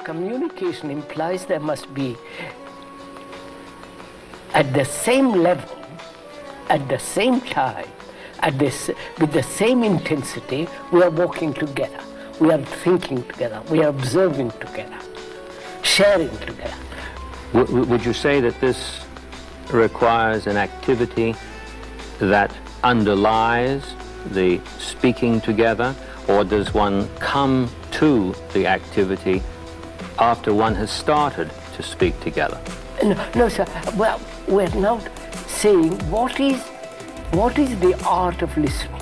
communication implies there must be, at the same level, at the same time, with the same intensity, we are walking together, we are thinking together, we are observing together, sharing together. Would you say that this requires an activity that underlies the speaking together, or does one come to the activity after one has started to speak together? No, sir. Well, we're not saying what is the art of listening,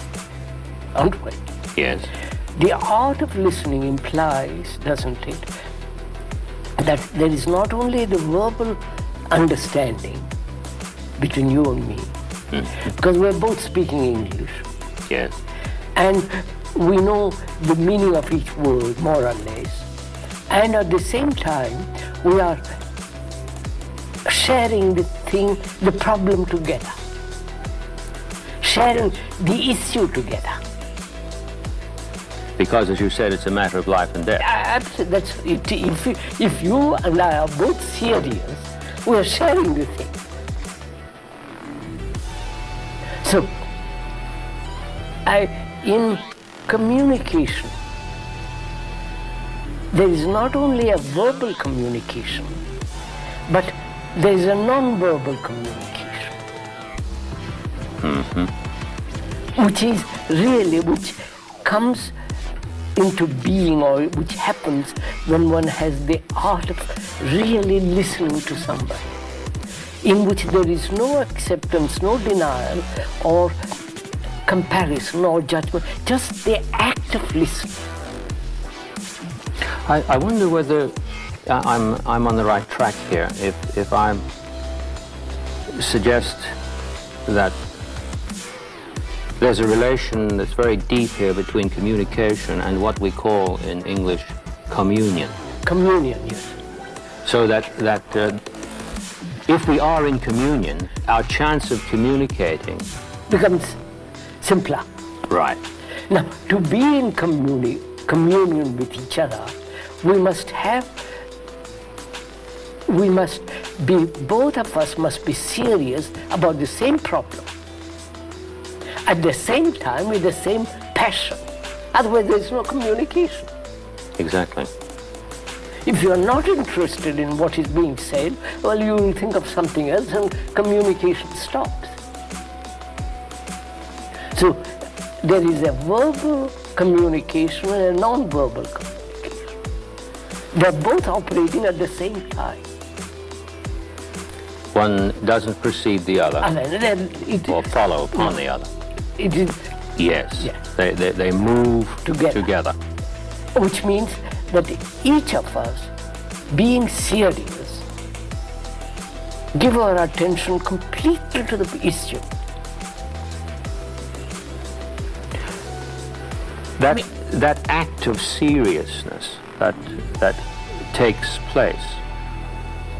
aren't we? Yes. The art of listening implies, doesn't it, that there is not only the verbal understanding between you and me, because we're both speaking English. Yes. And we know the meaning of each word, more or less. And at the same time, we are sharing the problem together, sharing the issue together. Because, as you said, it's a matter of life and death. Absolutely. That's it. If you and I are both serious, we are sharing the thing. So, in communication, there is not only a verbal communication, but there is a non-verbal communication, which comes into being, or which happens when one has the art of really listening to somebody, in which there is no acceptance, no denial, or comparison or judgment, just the act of listening. I wonder whether I'm on the right track here. If I suggest that there's a relation that's very deep here between communication and what we call in English communion. Communion, yes. So that if we are in communion, our chance of communicating becomes simpler. Right. Now, to be in communion with each other, both of us must be serious about the same problem, at the same time with the same passion. Otherwise, there is no communication. Exactly. If you are not interested in what is being said, well, you will think of something else and communication stops. So, there is a verbal communication and a non-verbal communication. They're both operating at the same time. One doesn't perceive the other or follow upon the other. It is. Yes. Yes. They move together. Which means that each of us, being serious, give our attention completely to the issue. That act of seriousness that takes place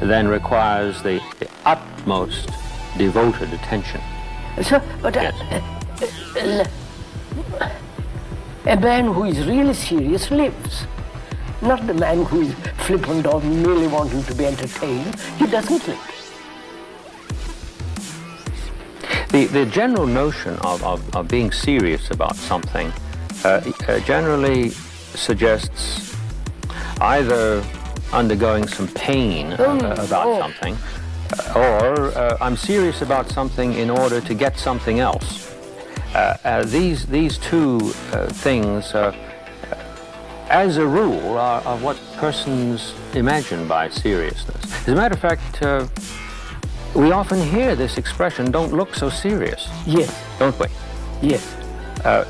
then requires the utmost devoted attention. So, but yes. A man who is really serious lives. Not the man who is flippant or merely wanting to be entertained. He doesn't live. The general notion of being serious about something generally suggests either undergoing some pain about something, or I'm serious about something in order to get something else. These two things, as a rule, are what persons imagine by seriousness. As a matter of fact, we often hear this expression, "Don't look so serious." Yes. Don't we? Yes.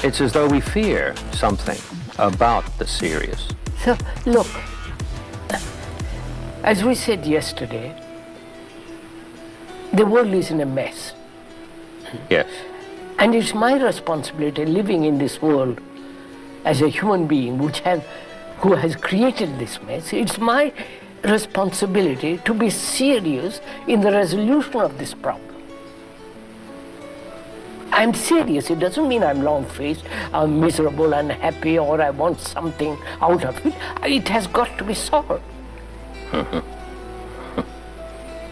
It's as though we fear something about the serious. So, look, as we said yesterday, the world is in a mess. Yes. And it's my responsibility living in this world as a human being who has created this mess. It's my responsibility to be serious in the resolution of this problem. I'm serious. It doesn't mean I'm long-faced, I'm miserable, unhappy, or I want something out of it. It has got to be solved.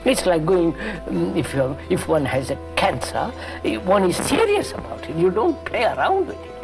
It's like going, if one has a cancer, one is serious about it. You don't play around with it.